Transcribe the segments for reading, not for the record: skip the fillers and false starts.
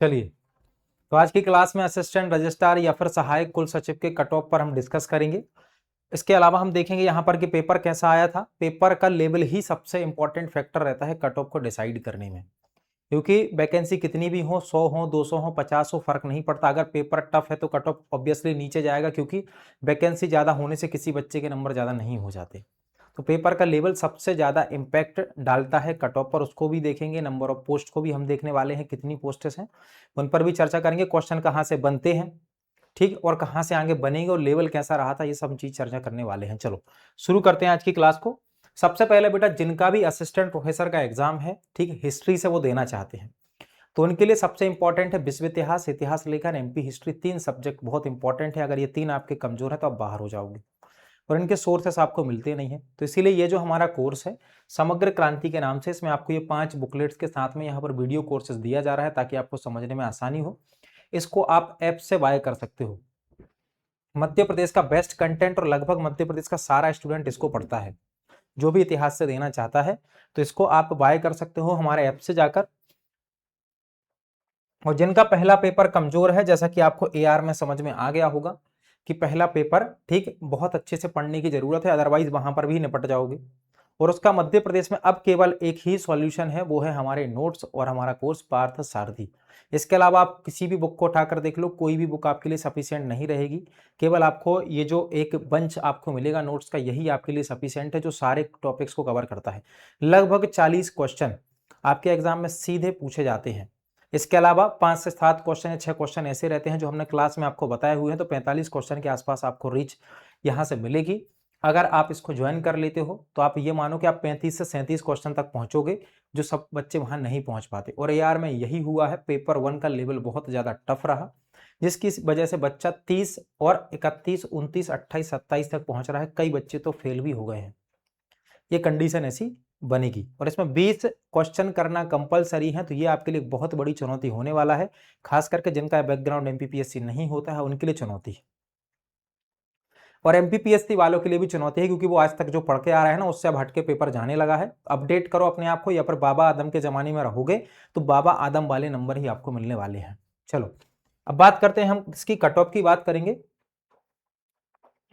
चलिए, तो आज की क्लास में असिस्टेंट रजिस्ट्रार या फिर सहायक कुल सचिव के कट ऑफ पर हम डिस्कस करेंगे। इसके अलावा हम देखेंगे यहाँ पर कि पेपर कैसा आया था। पेपर का लेवल ही सबसे इंपॉर्टेंट फैक्टर रहता है कट ऑफ को डिसाइड करने में, क्योंकि वैकेंसी कितनी भी हो, 100 हो, 200 हो, 50 हो, फर्क नहीं पड़ता। अगर पेपर टफ है तो कट ऑफ ऑब्वियसली नीचे जाएगा, क्योंकि वैकेंसी ज्यादा होने से किसी बच्चे के नंबर ज्यादा नहीं हो जाते। तो पेपर का लेवल सबसे ज्यादा इंपैक्ट डालता है कट ऑफ पर, उसको भी देखेंगे। नंबर ऑफ पोस्ट को भी हम देखने वाले हैं, कितनी पोस्टेस हैं उन पर भी चर्चा करेंगे। क्वेश्चन कहाँ से बनते हैं, ठीक, और कहाँ से आगे बनेंगे और लेवल कैसा रहा था, ये सब चीज चर्चा करने वाले हैं। चलो शुरू करते हैं आज की क्लास को। सबसे पहले बेटा, जिनका भी असिस्टेंट प्रोफेसर का एग्जाम है, ठीक, हिस्ट्री से वो देना चाहते हैं, तो उनके लिए सबसे इंपॉर्टेंट है विश्व इतिहास, इतिहास लेखन, एमपी हिस्ट्री। तीन सब्जेक्ट बहुत इंपॉर्टेंट है। अगर ये तीन आपके कमजोर है तो आप बाहर हो जाओगे और इनके सोर्सेस आपको मिलते नहीं है। तो इसीलिए ये जो हमारा कोर्स है समग्र क्रांति के नाम से, इसमें आपको ये 5 बुकलेट्स के साथ में यहाँ पर वीडियो कोर्सेज दिया जा रहा है ताकि आपको समझने में आसानी हो। इसको आप ऐप से बाय कर सकते हो। मध्य प्रदेश का बेस्ट कंटेंट और लगभग मध्य प्रदेश का सारा स्टूडेंट इसको पढ़ता है, जो भी इतिहास से देना चाहता है। तो इसको आप बाय कर सकते हो हमारे ऐप से जाकर। और जिनका पहला पेपर कमजोर है, जैसा कि आपको एआर में समझ में आ गया होगा कि पहला पेपर, ठीक, बहुत अच्छे से पढ़ने की जरूरत है, अदरवाइज वहां पर भी निपट जाओगे। और उसका मध्य प्रदेश में अब केवल एक ही सॉल्यूशन है, वो है हमारे नोट्स और हमारा कोर्स पार्थ सारथी। इसके अलावा आप किसी भी बुक को उठाकर देख लो, कोई भी बुक आपके लिए सफिशिएंट नहीं रहेगी। केवल आपको ये जो एक बंच आपको मिलेगा नोट्स का, यही आपके लिए सफिशिएंट है, जो सारे टॉपिक्स को कवर करता है। लगभग 40 क्वेश्चन आपके एग्जाम में सीधे पूछे जाते हैं। इसके अलावा 5 से 7 क्वेश्चन या 6 क्वेश्चन ऐसे रहते हैं जो हमने क्लास में आपको बताए हुए हैं। तो 45 क्वेश्चन के आसपास आपको रीच यहाँ से मिलेगी। अगर आप इसको ज्वाइन कर लेते हो तो आप ये मानो कि आप 35 से 37 क्वेश्चन तक पहुंचोगे, जो सब बच्चे वहां नहीं पहुंच पाते। और यार में यही हुआ है, पेपर 1 का लेवल बहुत ज्यादा टफ रहा, जिसकी वजह से बच्चा 30 और 31, 29, 28, 27 तक पहुंच रहा है। कई बच्चे तो फेल भी हो गए हैं। ये कंडीशन ऐसी बनेगी और इसमें 20 क्वेश्चन करना कंपलसरी है। तो ये आपके लिए बहुत बड़ी चुनौती होने वाला है, खास करके जिनका बैकग्राउंड एमपीपीएससी नहीं होता है उनके लिए चुनौती है। और एमपीपीएससी वालों के लिए भी चुनौती है, क्योंकि वो आज तक जो पढ़ के आ रहा है ना, उससे अब हटके पेपर जाने लगा है। अपडेट करो अपने आप को, या फिर बाबा आदम के जमाने में रहोगे तो बाबा आदम वाले नंबर ही आपको मिलने वाले हैं। चलो अब बात करते हैं, हम इसकी कट ऑफ की बात करेंगे।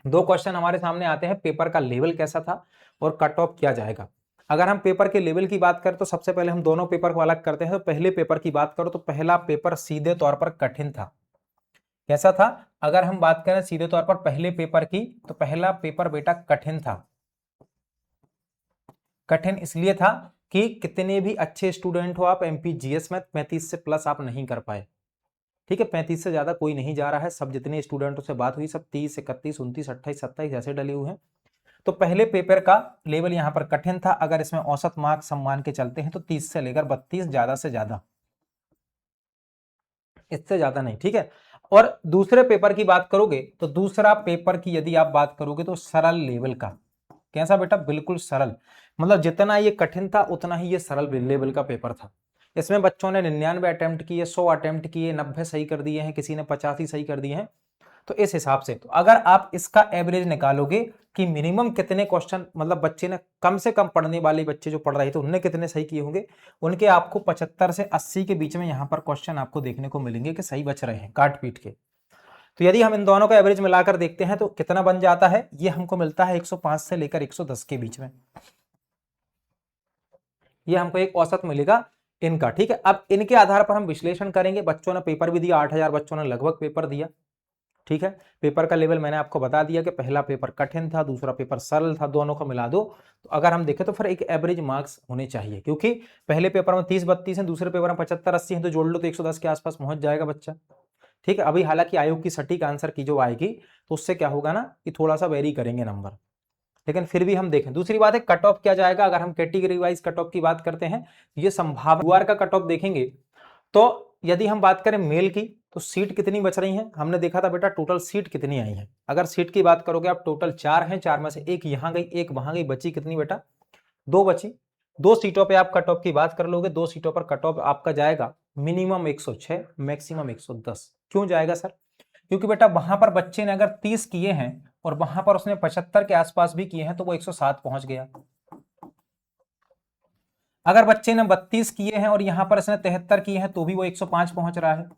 2 क्वेश्चन हमारे सामने आते हैं, पेपर का लेवल कैसा था और कट ऑफ क्या जाएगा। अगर हम पेपर के लेवल की बात करें तो सबसे पहले हम दोनों पेपर को अलग करते हैं। तो पहले पेपर की बात करो तो पहला पेपर सीधे तौर पर कठिन था। कैसा था? अगर हम बात करें सीधे तौर पर पहले पेपर की, तो पहला पेपर बेटा कठिन था। कठिन इसलिए था कि कितने भी अच्छे स्टूडेंट हो आप, एमपीजीएस में 35 से प्लस आप नहीं कर पाए। ठीक है, 35 से ज्यादा कोई नहीं जा रहा है। सब जितने स्टूडेंटों से बात हुई सब 30, 31, 29, 28, 27 ऐसे डले हुए हैं। तो पहले पेपर का लेवल यहां पर कठिन था। अगर इसमें औसत मार्क्स हम मान के चलते हैं तो 30 से लेकर 32, ज्यादा से ज्यादा, इससे ज्यादा नहीं। ठीक है, और दूसरे पेपर की बात करोगे तो दूसरा पेपर की यदि आप बात करोगे तो सरल लेवल का। कैसा बेटा? बिल्कुल सरल। मतलब जितना ये कठिन था उतना ही ये सरल लेवल का पेपर था। इसमें बच्चों ने 99 अटेम्प्ट किए, 100 अटेम्प्ट किए, 90 सही कर दिए हैं, किसी ने 85 सही कर दिए हैं। तो इस हिसाब से, तो अगर आप इसका एवरेज निकालोगे कि मिनिमम कितने क्वेश्चन, मतलब बच्चे ने कम से कम पढ़ने वाले बच्चे जो पढ़ रहे थे उनने कितने सही किए होंगे, उनके आपको 75 से 80 के बीच में यहां पर क्वेश्चन आपको देखने को मिलेंगे कि सही बच रहे हैं काट पीट के। तो यदि हम इन दोनों का एवरेज मिलाकर देखते हैं तो कितना बन जाता है, ये हमको मिलता है 105 से लेकर 110 के बीच में। ये हमको एक औसत मिलेगा इनका। ठीक है, अब इनके आधार पर हम विश्लेषण करेंगे। बच्चों ने पेपर भी दिया, 8000 बच्चों ने लगभग पेपर दिया। ठीक है, पेपर का लेवल मैंने आपको बता दिया कि पहला पेपर कठिन था, दूसरा पेपर सरल था। दोनों को मिला दो तो अगर हम देखें तो फिर एक एवरेज मार्क्स होने चाहिए, क्योंकि पहले पेपर में 30-32 है, दूसरे पेपर में 75-80 है, तो जोड़ लो तो 110 के आसपास पहुंच जाएगा बच्चा। ठीक है, अभी हालांकि आयोग की सटीक आंसर की जो आएगी तो उससे क्या होगा ना कि थोड़ा सा वेरी करेंगे नंबर, लेकिन फिर भी हम देखें। दूसरी बात है कट ऑफ क्या जाएगा। अगर हम कैटेगरी वाइज कट ऑफ की बात करते हैं, ये संभावना का कट ऑफ देखेंगे। तो यदि हम बात करें मेल की, तो सीट कितनी बच रही हैं, हमने देखा था बेटा टोटल सीट कितनी आई है। अगर सीट की बात करोगे आप, टोटल 4 हैं, 4 में से एक यहां गई, एक वहां गई, बची कितनी बेटा? 2 बची। 2 सीटों पे आप कट ऑफ की बात कर लोगे, 2 सीटों पर कट ऑफ आपका जाएगा मिनिमम 106, मैक्सिमम 110। क्यों जाएगा सर? क्योंकि बेटा वहां पर बच्चे ने अगर 30 किए हैं और वहां पर उसने 75 के आसपास भी किए हैं तो वो 107 पहुंच गया। अगर बच्चे ने 32 किए हैं और यहां पर इसने 73 किए हैं तो भी वो 105 पहुंच रहा है।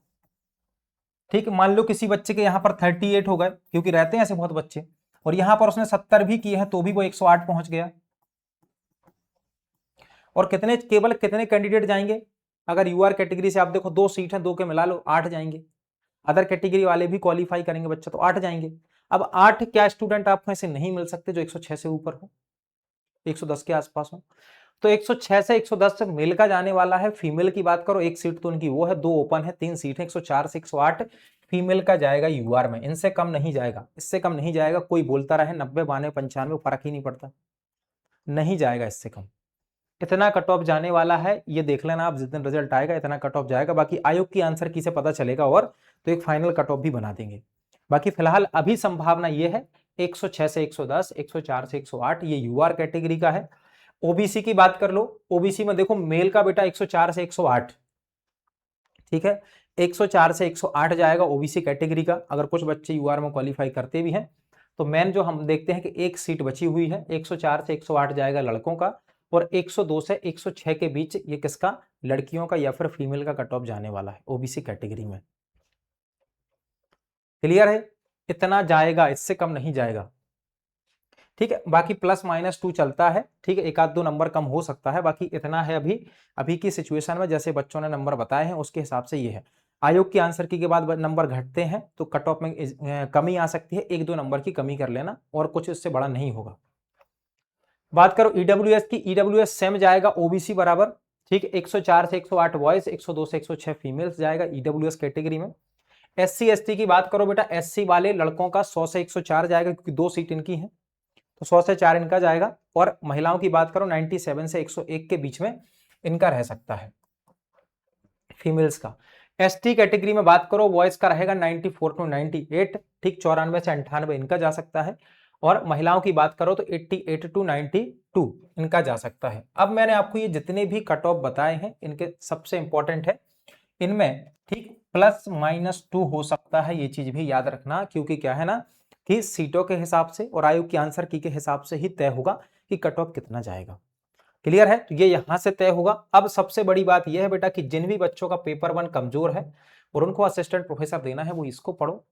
ठीक, मान लो किसी बच्चे के यहां पर 38 हो गए, क्योंकि रहते हैं ऐसे बहुत बच्चे, और यहां पर उसने 70 भी किए हैं तो भी वो 108 पहुंच गया। और केवल कितने कैंडिडेट जाएंगे? अगर यूआर कैटेगरी से आप देखो 2 सीट है, 2 के मिला लो 8 जाएंगे। अदर कैटेगरी वाले भी क्वालिफाई करेंगे बच्चा तो 8 जाएंगे। अब 8 क्या स्टूडेंट आपको ऐसे नहीं मिल सकते जो 106 से ऊपर हो, 110 के आसपास हो। तो 106 से 110 से मेल का जाने वाला है। फीमेल की बात करो, एक सीट तो उनकी वो है, 2 ओपन है, 3 सीट है, 104 से 108 फीमेल का जाएगा यूआर में। इनसे कम नहीं जाएगा, इससे कम नहीं जाएगा। कोई बोलता रहे 90, 92, 95, फर्क ही नहीं पड़ता, नहीं जाएगा इससे कम। इतना कट ऑफ जाने वाला है, ये देख लेना आप, जिस दिन रिजल्ट आएगा इतना कट ऑफ जाएगा। बाकी आयोग की आंसर की से पता चलेगा और तो एक फाइनल कट ऑफ भी बना देंगे। बाकी फिलहाल अभी संभावना ये है 106 से 110, 104 से 108, ये यूआर कैटेगरी का है। ओबीसी की बात कर लो, ओबीसी में देखो मेल का बेटा 104 से 108, ठीक है, 104 से 108 जाएगा ओबीसी कैटेगरी का। अगर कुछ बच्चे यूआर में क्वालिफाई करते भी हैं तो मेन जो हम देखते हैं कि एक सीट बची हुई है, 104 से 108 जाएगा लड़कों का, और 102 से 106 के बीच ये किसका, लड़कियों का या फिर फीमेल का कट ऑफ जाने वाला है ओबीसी कैटेगरी में। क्लियर है? इतना जाएगा, इससे कम नहीं जाएगा। ठीक है, बाकी +-2 चलता है, ठीक है, 1-2 नंबर कम हो सकता है, बाकी इतना है अभी की सिचुएशन में जैसे बच्चों ने नंबर बताए हैं उसके हिसाब से ये है। आयोग की आंसर की के बाद नंबर घटते हैं तो कट ऑफ में कमी आ सकती है, 1-2 नंबर की कमी कर लेना, और कुछ इससे बड़ा नहीं होगा। बात करो ईडब्ल्यूएस की, ईडब्ल्यूएस सेम जाएगा ओबीसी बराबर, ठीक है, 104 से 108 बॉयज, 102 से 106 फीमेल्स जाएगा ईडब्ल्यूएस कैटेगरी में। एससी एसटी की बात करो बेटा, एससी वाले लड़कों का 100 से 104 जाएगा, क्योंकि 2 सीट इनकी हैं तो 100 से 4 इनका जाएगा। और महिलाओं की बात करो 97 से 101 के बीच में इनका रह सकता है फीमेल्स का। एसटी कैटेगरी में बात करो, बॉयज का रहेगा 94 टू 98, ठीक, 94 से 98 इनका जा सकता है। और महिलाओं की बात करो तो 88 टू 92 इनका जा सकता है। अब मैंने आपको ये जितने भी कट ऑफ बताए हैं इनके सबसे इंपॉर्टेंट है, इनमें ठीक +-2 हो सकता है, ये चीज भी याद रखना, क्योंकि क्या है ना कि सीटों के हिसाब से और आयोग की आंसर की के हिसाब से ही तय होगा कि कट ऑफ कितना जाएगा। क्लियर है? तो ये यहां से तय होगा। अब सबसे बड़ी बात यह है बेटा कि जिन भी बच्चों का पेपर 1 कमजोर है और उनको असिस्टेंट प्रोफेसर देना है वो इसको पढ़ो।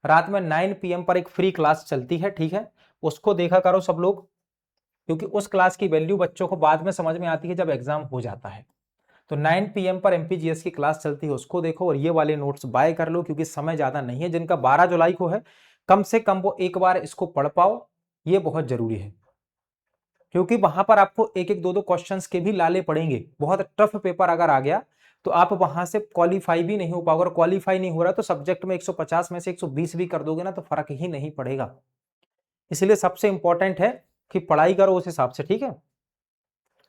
रात में 9 PM पर एक फ्री क्लास चलती है, ठीक है, उसको देखा करो सब लोग, क्योंकि उस क्लास की वैल्यू बच्चों को बाद में समझ में आती है जब एग्जाम हो जाता है। तो 9 PM पर एमपीजीएस की क्लास चलती है, उसको देखो, और ये वाले नोट्स बाय कर लो, क्योंकि समय ज्यादा नहीं है। जिनका 12 जुलाई को है, कम से कम वो एक बार इसको पढ़ पाओ, ये बहुत जरूरी है, क्योंकि वहां पर आपको एक एक दो क्वेश्चंस के भी लाले पड़ेंगे। बहुत टफ पेपर अगर आ गया तो आप वहां से क्वालिफाई भी नहीं हो पाओगे, और क्वालिफाई नहीं हो रहा तो सब्जेक्ट में 150 में से 120 भी कर दोगे ना तो फर्क ही नहीं पड़ेगा। इसलिए सबसे इंपॉर्टेंट है कि पढ़ाई करो उस हिसाब से, ठीक है।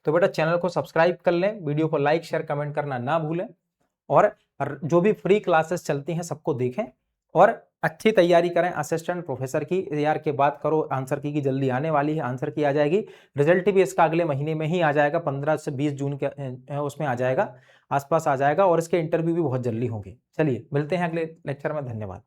तो बेटा चैनल को सब्सक्राइब कर लें, वीडियो को लाइक शेयर कमेंट करना ना भूलें, और जो भी फ्री क्लासेस चलती हैं सबको देखें, और अच्छी तैयारी करें असिस्टेंट प्रोफेसर की। यार के बात करो आंसर की जल्दी आने वाली है, आंसर की आ जाएगी, रिजल्ट भी इसका अगले महीने में ही आ जाएगा, 15 से 20 जून के उसमें आ जाएगा, आसपास आ जाएगा, और इसके इंटरव्यू भी बहुत जल्दी होंगे। चलिए मिलते हैं अगले लेक्चर में, धन्यवाद।